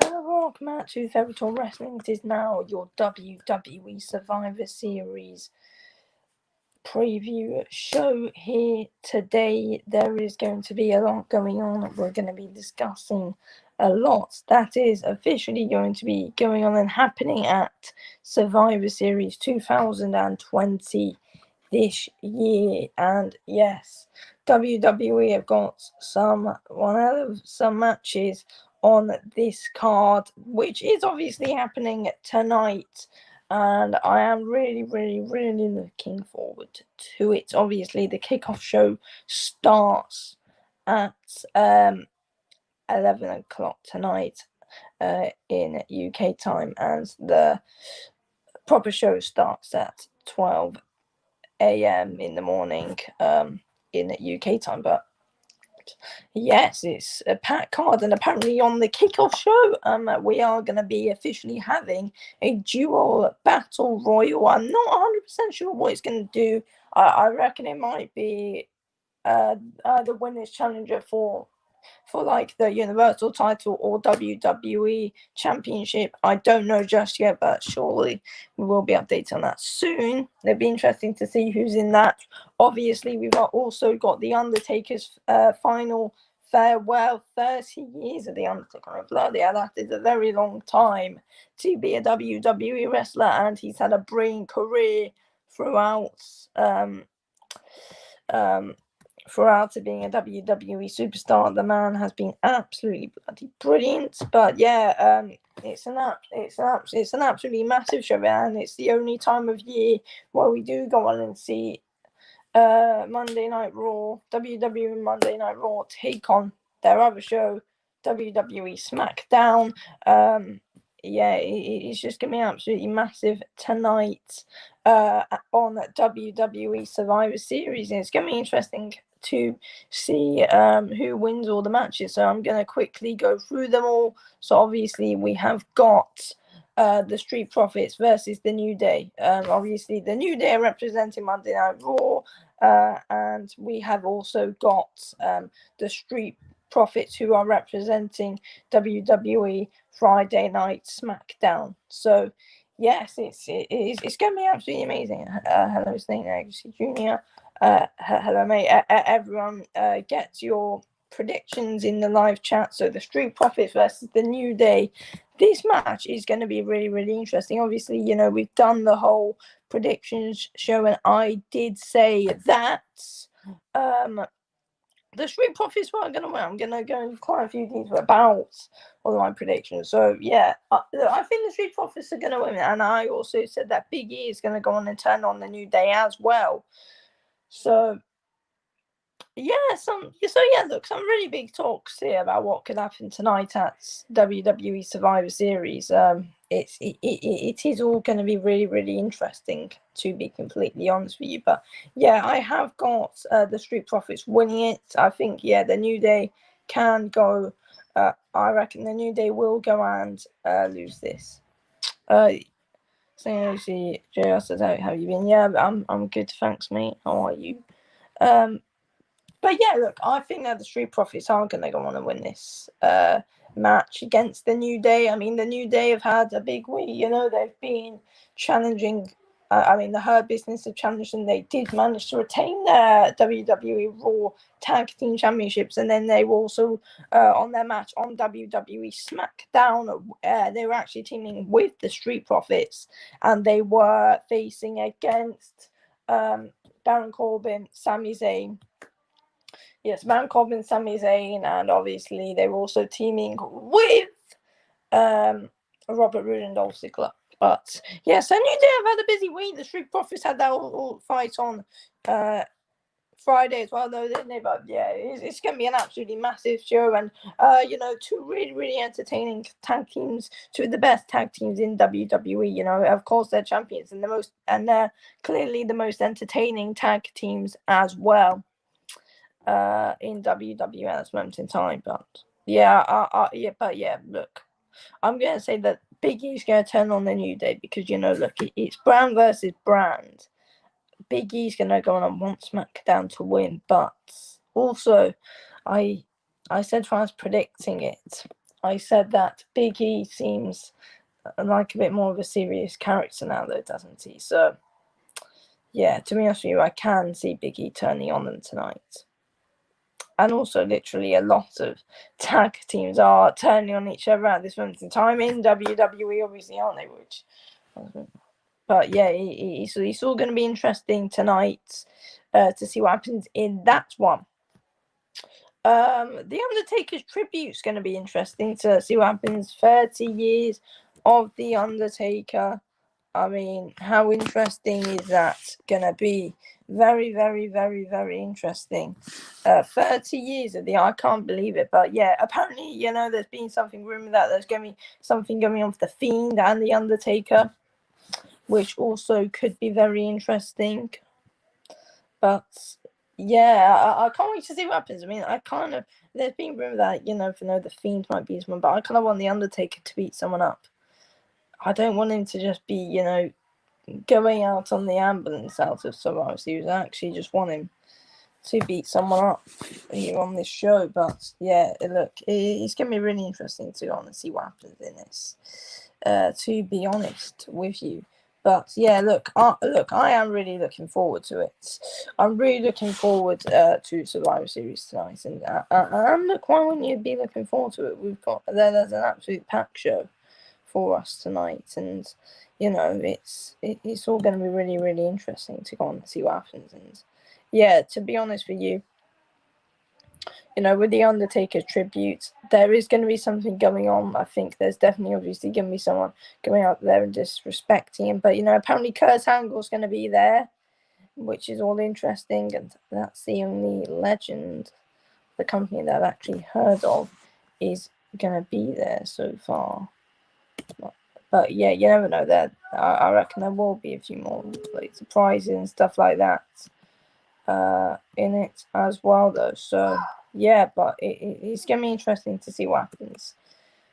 Hello, welcome out to Theraton Wrestling. It is now your WWE Survivor Series preview show here today. There is going to be a lot going on. We're going to be discussing a lot that is officially going to be going on and happening at Survivor Series 2020 this year. And yes, WWE have got some matches on this card, which is obviously happening tonight, and I am really looking forward to it. Obviously, the kickoff show starts at 11 o'clock tonight in UK time, and the proper show starts at 12 a.m. in the morning in UK time. But yes, it's a packed card, and apparently on the kickoff show, we are going to be officially having a dual battle royal. I'm not 100% sure what it's going to do. I reckon it might be the winner's challenger for like the Universal title or WWE Championship. I don't know just yet, but surely we will be updated on that soon. It'll be interesting to see who's in that. Obviously, we've also got The Undertaker's final farewell. 30 years of The Undertaker. Bloody hell, that is a very long time to be a WWE wrestler, and he's had a brilliant career throughout being a WWE superstar. The man has been absolutely bloody brilliant. But yeah, it's an absolutely massive show, and it's the only time of year where we do go on and see Monday Night Raw, WWE Monday Night Raw take on their other show, WWE SmackDown. Yeah, it's just going to be absolutely massive tonight on WWE Survivor Series, and it's going to be interesting to see who wins all the matches. So I'm going to quickly go through them all. So obviously we have got the Street Profits versus the New Day. Obviously the New Day are representing Monday Night Raw, and we have also got the Street Profits who are representing WWE Friday Night SmackDown. So yes, it's going to be absolutely amazing. Hello, Snake Legacy Jr. Hello, mate. Everyone, get your predictions in the live chat. So the Street Profits versus the New Day. This match is going to be really interesting. Obviously, you know, we've done the whole predictions show, and I did say that the Street Profits were going to win. I'm going to go into quite a few details about all of my predictions. So, yeah, I think the Street Profits are going to win. And I also said that Big E is going to go on and turn on the New Day as well. So, yeah, look, some really big talks here about what could happen tonight at WWE Survivor Series. It is all going to be really interesting, to be completely honest with you. But yeah, I have got the Street Profits winning it. I think the New Day can go. I reckon the New Day will go and lose this. So see, JR says, how have you been? Yeah, I'm good, thanks, mate. How are you? But yeah, look, I think that the Street Profits are going to go on and win this match against the New Day. I mean, the New Day have had a big week. You know, they've been challenging. The Hurt Business have challenged, and they did manage to retain their WWE Raw Tag Team Championships. And then they were also on their match on WWE SmackDown. They were actually teaming with the Street Profits, and they were facing against Baron Corbin, Sami Zayn. Yes, Baron Corbin, Sami Zayn, and obviously they were also teaming with Robert Roode and Dolph Ziggler. But yes, I knew they have had a busy week. The Street Profits had that all fight on Friday as well, though, didn't they? But yeah, it's going to be an absolutely massive show, and two really entertaining tag teams, two of the best tag teams in WWE. You know, of course they're champions and they're clearly the most entertaining tag teams as well in WWE at this moment in time. But look, I'm going to say that Big E's going to turn on the New Day because, you know, look, it's brand versus brand. Big E's going to go on and want SmackDown to win, but also I said when I was predicting it, I said that Big E seems like a bit more of a serious character now, though, doesn't he? So, yeah, to be honest with you, I can see Big E turning on them tonight. And also, literally, a lot of tag teams are turning on each other at this moment in time in WWE, obviously, aren't they? But yeah, it's all going to be interesting tonight to see what happens in that one. The Undertaker's tribute's going to be interesting to see what happens. 30 years of The Undertaker. I mean, how interesting is that going to be? Very, very, very, very interesting. 30 years of I can't believe it. But yeah, apparently, there's been something rumored that there's going to be something going on with The Fiend and The Undertaker, which also could be very interesting. But yeah, I can't wait to see what happens. I mean, there's been rumor that, the Fiend might be someone, but I kind of want The Undertaker to beat someone up. I don't want him to just be, going out on the ambulance out of Survivor Series. I actually just want him to beat someone up here on this show. But yeah, look, it's going to be really interesting to go on and see what happens in this, to be honest with you. But yeah, look, I am really looking forward to it. I'm really looking forward to Survivor Series tonight, and look, why wouldn't you be looking forward to it? There's an absolute packed show for us tonight, and it's all going to be really, really interesting to go on and see what happens. And yeah, to be honest with you, with the Undertaker tribute, there is going to be something going on. I think there's definitely obviously going to be someone going out there and disrespecting him. But, apparently Kurt Angle's going to be there, which is all interesting. And that's the only legend, the company that I've actually heard of, is going to be there so far. But yeah, you never know. That I reckon there will be a few more surprises and stuff like that in it as well, though. So yeah, but it's gonna be interesting to see what happens.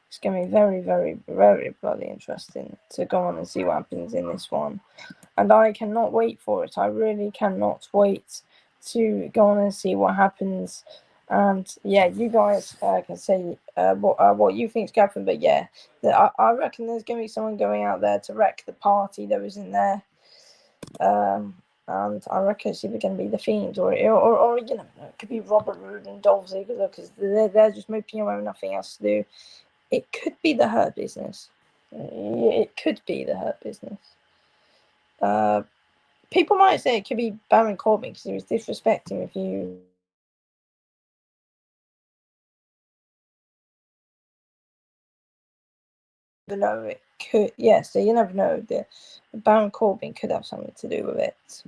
It's gonna be very, very, very bloody interesting to go on and see what happens in this one, and I cannot wait for it. I really cannot wait to go on and see what happens. And yeah, you guys can say what you think's going to happen. But yeah, I reckon there's going to be someone going out there to wreck the party that was in there. And I reckon it's either going to be the Fiend or it could be Robert Roode and Dolph Ziggler, because they're just moping around with nothing else to do. It could be the Hurt Business. It could be the Hurt Business. People might say it could be Baron Corbin because he was disrespecting a few. No, it could. Yeah, so you never know. The Baron Corbin could have something to do with it.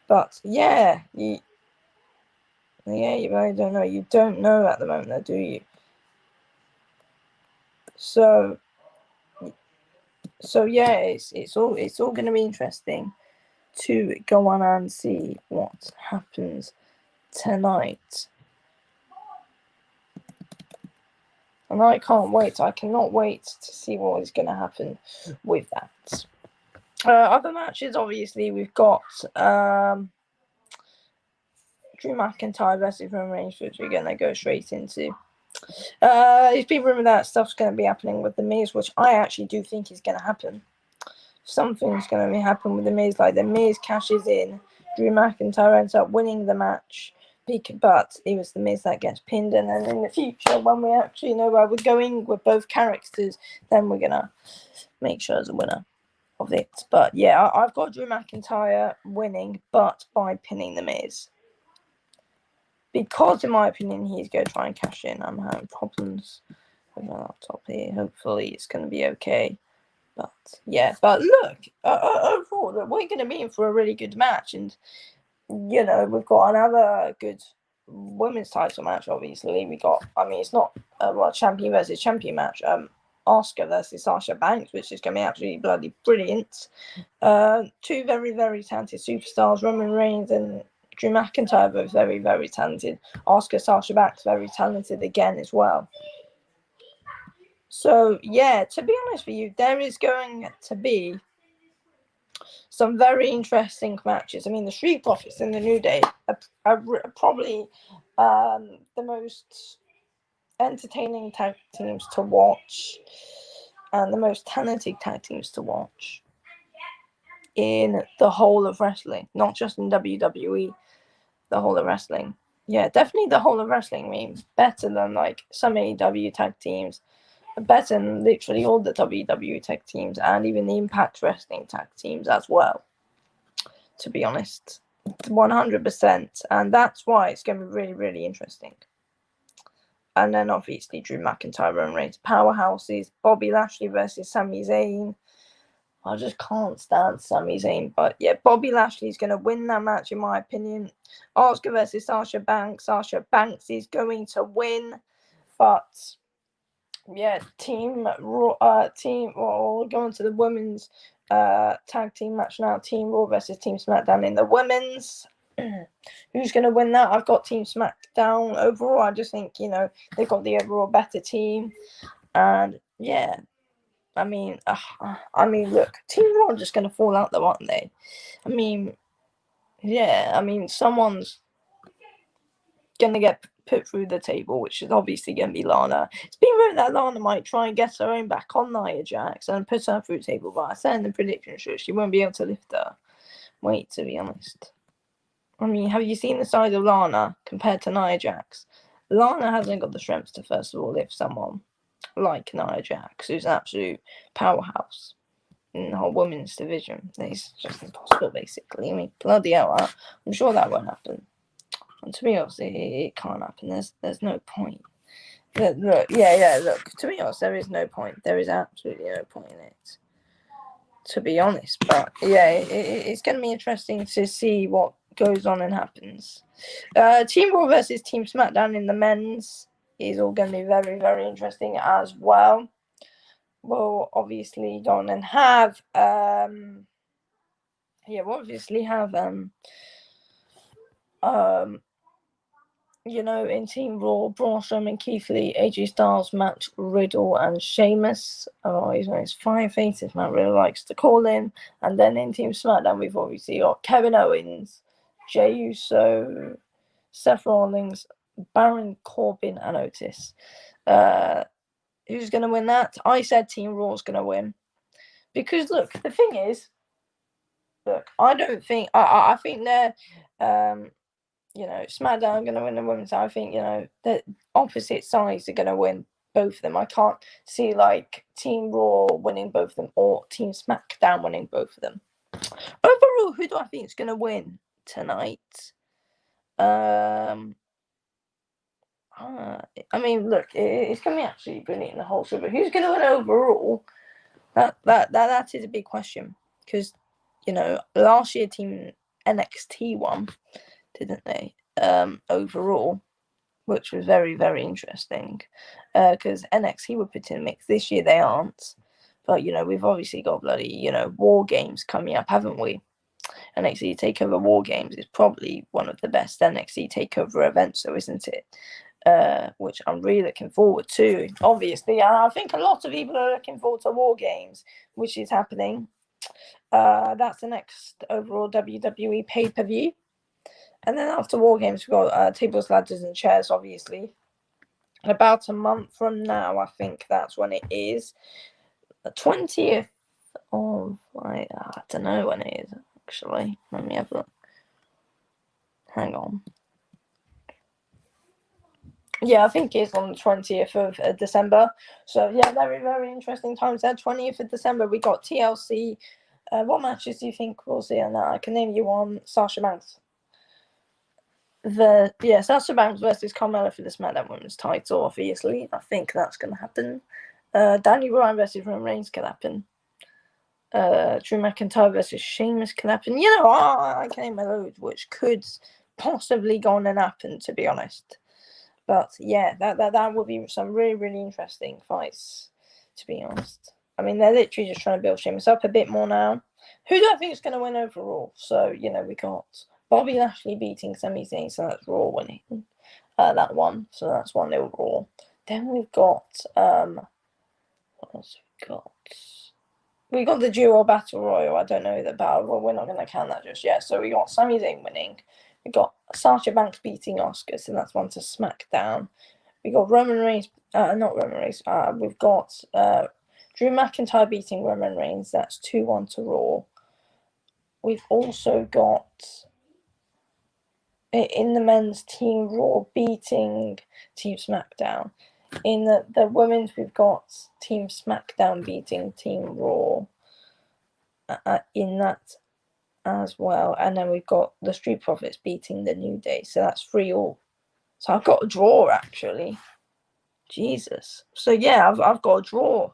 But yeah, you really don't know. You don't know at the moment, though, do you? So yeah, it's all going to be interesting to go on and see what happens tonight. And I can't wait. I cannot wait to see what is going to happen with that. Other matches, obviously, we've got Drew McIntyre versus Roman Reigns, which we're going to go straight into. It's been rumored that stuff's going to be happening with The Miz, which I actually do think is going to happen. Something's going to happen with The Miz, like The Miz cashes in, Drew McIntyre ends up winning the match, but it was The Miz that gets pinned, and then in the future, when we actually know where we're going with both characters, then we're going to make sure there's a winner of it. But yeah, I've got Drew McIntyre winning, but by pinning The Miz. Because, in my opinion, he's going to try and cash in. I'm having problems with my laptop here. Hopefully, it's going to be okay. But yeah, but look, overall, we're going to be in for a really good match, and we've got another good women's title match. Obviously, it's not a champion versus champion match. Asuka versus Sasha Banks, which is going to be absolutely bloody brilliant. Two very, very talented superstars, Roman Reigns and Drew McIntyre, both very, very talented. Asuka, Sasha Banks, very talented again as well. So, yeah, to be honest with you, there is going to be some very interesting matches. I mean, the Street Profits and the New Day are probably the most entertaining tag teams to watch and the most talented tag teams to watch in the whole of wrestling, not just in WWE, the whole of wrestling. Yeah, definitely the whole of wrestling means better than like some AEW tag teams, better than literally all the WWE tag teams and even the Impact Wrestling tag teams as well, to be honest. 100%. And that's why it's going to be really, really interesting. And then obviously Drew McIntyre and Reigns powerhouses, Bobby Lashley versus Sami Zayn. I just can't stand Sami Zayn. But yeah, Bobby Lashley's going to win that match in my opinion. Asuka versus Sasha Banks. Sasha Banks is going to win. But yeah, we're going to the women's tag team match now. Team Raw versus Team SmackDown in the women's. Who's going to win that? I've got Team SmackDown overall. I just think, they've got the overall better team. And yeah, I mean, look, Team Raw are just going to fall out though, aren't they? Someone's going to get put through the table, which is obviously going to be Lana. It's been rumored that Lana might try and get her own back on Nia Jax and put her through the table, but I said in the prediction show she won't be able to lift her weight, to be honest. Have you seen the size of Lana compared to Nia Jax? Lana hasn't got the strength to, first of all, lift someone like Nia Jax, who's an absolute powerhouse in the whole women's division. It's just impossible, basically. Bloody hell, I'm sure that won't happen. And to be honest, it can't happen. There's no point. Look, to be honest, there is no point. There is absolutely no point in it, to be honest. But yeah, it's going to be interesting to see what goes on and happens. Team Raw versus Team SmackDown in the men's is all going to be very, very interesting as well. We'll obviously go on and have in Team Raw, Braun Strowman, Keith Lee, AJ Styles, Matt Riddle, and Sheamus. He's one of his 5 faces, Matt really likes to call him. And then in Team SmackDown, we've obviously got Kevin Owens, Jey Uso, Seth Rollins, Baron Corbin, and Otis. Who's going to win that? I said Team Raw's going to win. Because, look, the thing is, I don't think... I think they're... SmackDown are going to win the women's. I think, the opposite sides are going to win both of them. I can't see, Team Raw winning both of them or Team SmackDown winning both of them. Overall, who do I think is going to win tonight? Look, it's going to be absolutely brilliant, the whole show. But who's going to win overall? That is a big question. Because, last year Team NXT won, didn't they? Overall, which was very, very interesting. Because NXT were put in the mix. This year they aren't. But, we've obviously got bloody, War Games coming up, haven't we? NXT TakeOver War Games is probably one of the best NXT TakeOver events, though, isn't it? Which I'm really looking forward to, obviously. And I think a lot of people are looking forward to War Games, which is happening. That's the next overall WWE pay-per-view. And then after War Games, we've got Tables, Ladders, and Chairs, obviously. About a month from now, I think that's when it is. The 20th of... I don't know when it is, actually. Let me have a look. Hang on. Yeah, I think it's on the 20th of December. So, yeah, very, very interesting times there. 20th of December, we got TLC. What matches do you think we'll see on that? I can name you one. Sasha Banks. Sasha Banks versus Carmella for the SmackDown Women's title, obviously. I think that's going to happen. Daniel Bryan versus Roman Reigns can happen. Drew McIntyre versus Sheamus can happen. I can name a load which could possibly go on and happen, to be honest. But yeah, that would be some really, really interesting fights, to be honest. They're literally just trying to build Sheamus up a bit more now. Who do I think is going to win overall? So, we got Bobby Lashley beating Sami Zayn, so that's Raw winning that one. So that's 1-0 Raw. Then we've got what else we got? We got the duo battle royal. I don't know the battle. Well, we're not going to count that just yet. So we got Sami Zayn winning. We got Sasha Banks beating Asuka, so that's one to SmackDown. We got Roman Reigns, not Roman Reigns. We've got Drew McIntyre beating Roman Reigns. That's 2-1 to Raw. We've also got in the men's Team Raw beating Team SmackDown. In the women's, we've got Team SmackDown beating Team Raw. In that as well, and then we've got the Street Profits beating the New Day. So that's 3-3. So I've got a draw actually. Jesus. So yeah, I've got a draw.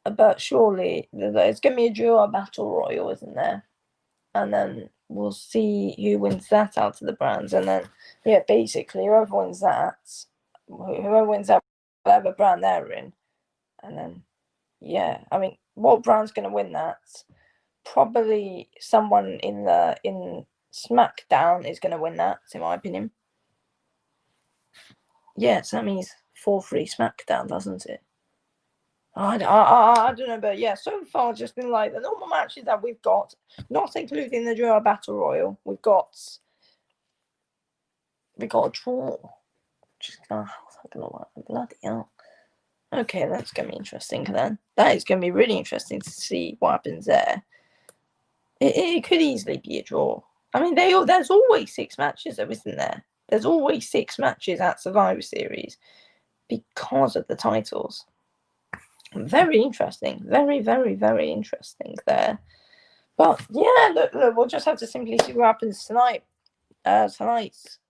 But surely there's going to be a draw, a battle royal, isn't there? And then we'll see who wins that out of the brands. And then, yeah, basically, whoever wins that, whatever brand they're in. And then, yeah, I mean, what brand's going to win that? Probably someone in SmackDown is going to win that, in my opinion. Yeah, so that means 4-3 SmackDown, doesn't it? I don't know, but yeah, so far just been like the normal matches that we've got, not including the Draw Battle Royal. We've got a draw. Just bloody hell. Okay, that's gonna be interesting then. That is gonna be really interesting to see what happens there. It could easily be a draw. I mean, there's always 6 matches, though, isn't there? There's always 6 matches at Survivor Series because of the titles. Very interesting. Very, very, very interesting there. But yeah, look, we'll just have to simply see what happens tonight. Tonight's,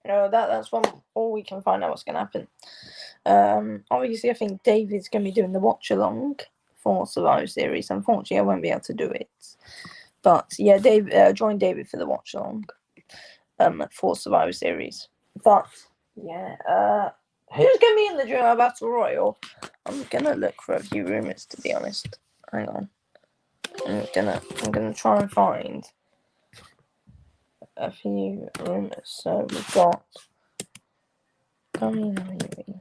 that's when all we can find out what's going to happen. Obviously, I think David's going to be doing the watch along for Survivor Series. Unfortunately, I won't be able to do it. But yeah, join David for the watch along for Survivor Series. But yeah, who's going to be in the Draw Battle Royal? I'm going to look for a few rumors, to be honest. Hang on. I'm gonna try and find a few rumors. So we've got WWE.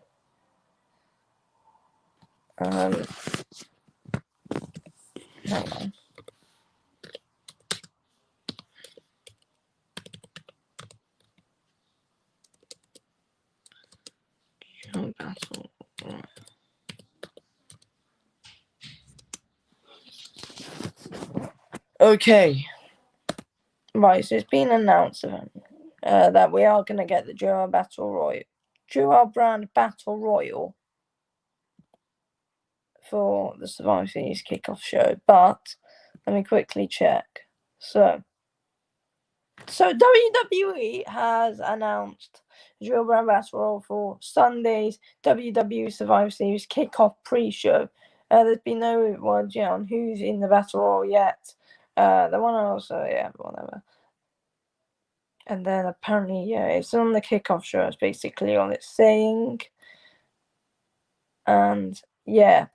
Hang on. Battle. Okay. Right, so it's been announced that we are going to get the Dual Brand Battle Royal for the Survivor Series kickoff show. But let me quickly check. So WWE has announced Dual Brand Battle Royal for Sunday's WWE Survivor Series kickoff pre-show. There's been no word yet on who's in the Battle Royal yet. The one also, yeah, whatever. And then apparently, yeah, it's on the kickoff show. It's basically all it's saying. And yeah.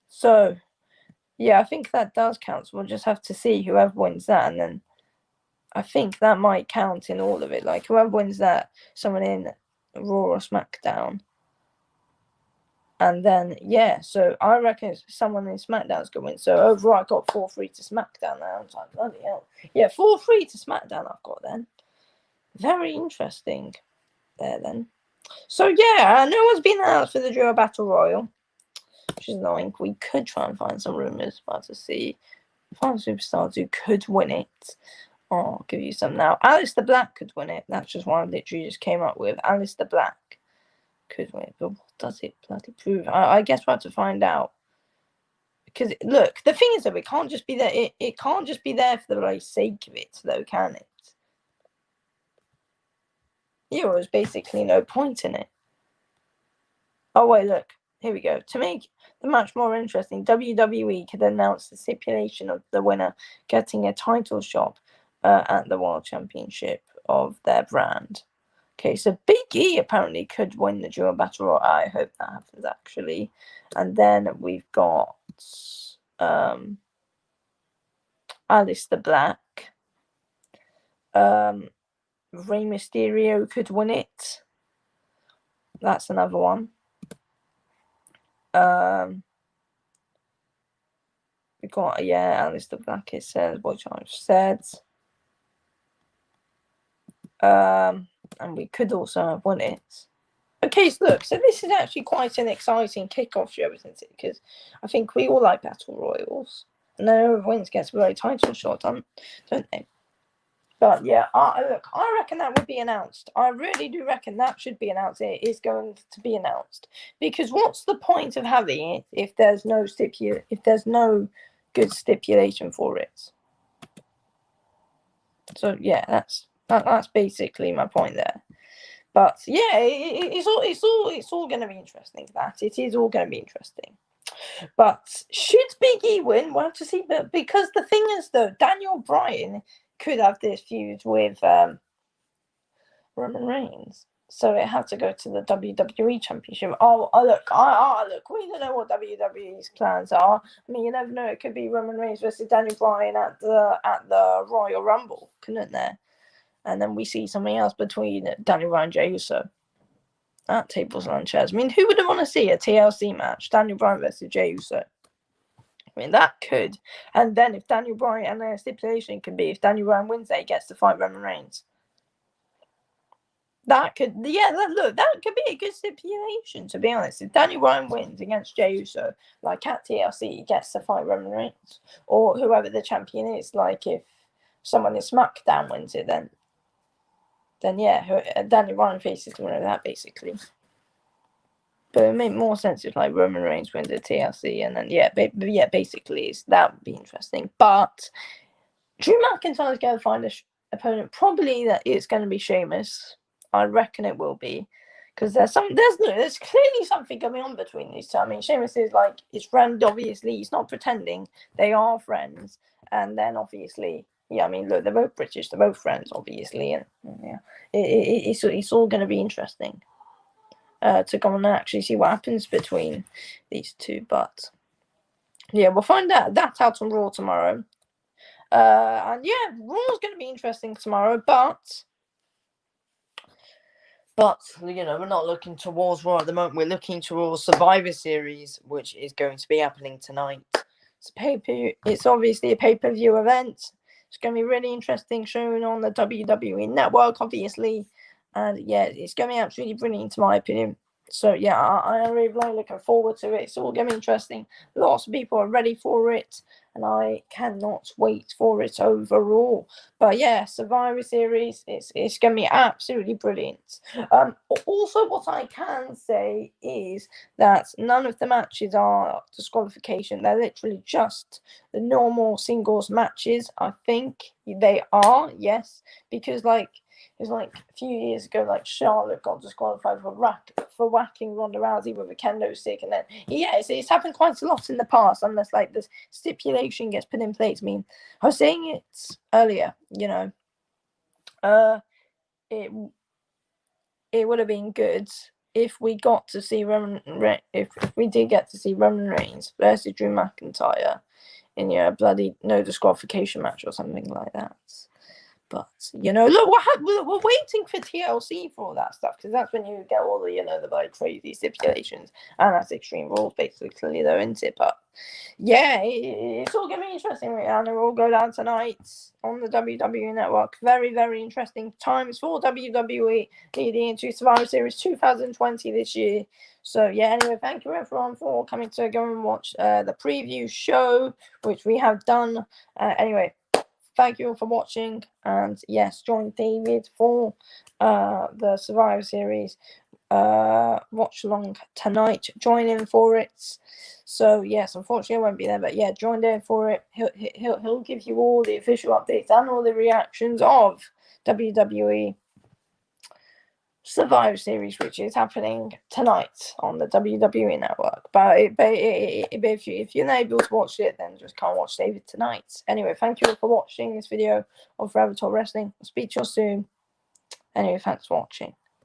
So, yeah, I think that does count. So we'll just have to see whoever wins that. And then I think that might count in all of it. Like, whoever wins that, someone in Raw or SmackDown. And then, yeah, so I reckon someone in SmackDown's going to win. So overall, I got 4-3 to SmackDown now. I was like, bloody hell. Yeah, 4-3 to SmackDown I've got then. Very interesting there then. So, yeah, no one's been announced for the Duo Battle Royal, which is annoying. We could try and find some rumours, but to see find superstars who could win it. I'll give you some now. Aleister Black could win it. That's just one I literally just came up with. Aleister Black could win it, but what does it bloody prove? I guess we'll have to find out. Because look, the thing is that it can't just be there. It can't just be there for the like, sake of it, though, can it? Yeah, there's basically no point in it. Oh wait, look. Here we go. To make the match more interesting, WWE could announce the stipulation of the winner getting a title shot at the World Championship of their brand. Okay, so Big E apparently could win the Dual Battle Royal. I hope that happens, actually. And then we've got Aleister Black. Rey Mysterio could win it. That's another one. We got, Aleister Black, it says, which I've said. And we could also have won it. Okay, so look, so this is actually quite an exciting kickoff show, isn't it? Because I think we all like battle royals. And then whoever wins gets a very title shot, don't they? But yeah, look, I reckon that would be announced. I really do reckon that should be announced. It is going to be announced, because what's the point of having it if there's no good stipulation for it? So yeah, that's basically my point there. But yeah, it's all going to be interesting. It is all going to be interesting. But should Big E win? We'll have to see. But because the thing is, though, Daniel Bryan could have this feud with Roman Reigns, so it had to go to the WWE Championship. Look, we don't know what WWE's plans are. I mean, you never know. It could be Roman Reigns versus Daniel Bryan at the Royal Rumble, couldn't there? And then we see something else between Daniel Bryan and Jey Uso at tables and chairs. I mean, who wouldn't want to see a TLC match? Daniel Bryan versus Jey Uso. I mean, that could. And then if Daniel Bryan, and the stipulation can be if Daniel Bryan wins, he gets to fight Roman Reigns. That could be a good stipulation, to be honest. If Daniel Bryan wins against Jey Uso, like at TLC, he gets to fight Roman Reigns. Or whoever the champion is, like if someone in SmackDown wins it, then yeah, Daniel Bryan faces the winner of that, basically. But it would make more sense if like Roman Reigns wins the TLC, and then basically that would be interesting. But Drew McIntyre's going to find an opponent. Probably that it's going to be Sheamus. I reckon it will be, because there's clearly something going on between these two. I mean, Sheamus is like his friend. Obviously, he's not pretending. They are friends, and then obviously. Yeah, I mean, look, they're both British, they're both friends, obviously, and yeah, it's all going to be interesting to go and actually see what happens between these two. But yeah, we'll find out. That's out on Raw tomorrow, and yeah, Raw's going to be interesting tomorrow. But you know, we're not looking towards Raw at the moment. We're looking towards Survivor Series, which is going to be happening tonight. It's obviously a pay-per-view event. It's going to be really interesting, shown on the WWE Network, obviously. And yeah, it's going to be absolutely brilliant, in my opinion. So yeah, I am really looking forward to it. It's all going to be interesting. Lots of people are ready for it, and I cannot wait for it overall. But yeah, Survivor Series, it's going to be absolutely brilliant. Also, what I can say is that none of the matches are disqualification. They're literally just the normal singles matches. I think they are, yes, because it was like a few years ago, like Charlotte got disqualified for whacking Ronda Rousey with a kendo stick, and then it's happened quite a lot in the past, unless like this stipulation gets put in place. I mean, I was saying it earlier, you know, it would have been good if we got to see if we did get to see Roman Reigns versus Drew McIntyre in a bloody no disqualification match or something like that. But you know, look, we're waiting for TLC for all that stuff, because that's when you get all the the like crazy stipulations, and that's Extreme Rules basically, though, isn't it? But yeah, it's all gonna be interesting, and it will go down tonight on the WWE Network. Very, very interesting times for WWE leading into Survivor Series 2020 this year. So yeah, anyway, thank you everyone for coming to go and watch the preview show, which we have done. Anyway. Thank you all for watching, and yes, join David for the Survivor Series watch along tonight. Join in for it. So yes, unfortunately I won't be there, but yeah, join in for it. He'll give you all the official updates and all the reactions of WWE Survivor Series, which is happening tonight on the WWE Network. But if you're not able to watch it, then just can't watch David tonight. Anyway, thank you all for watching this video of Forever Talk Wrestling. I'll speak to you soon. Anyway, thanks for watching.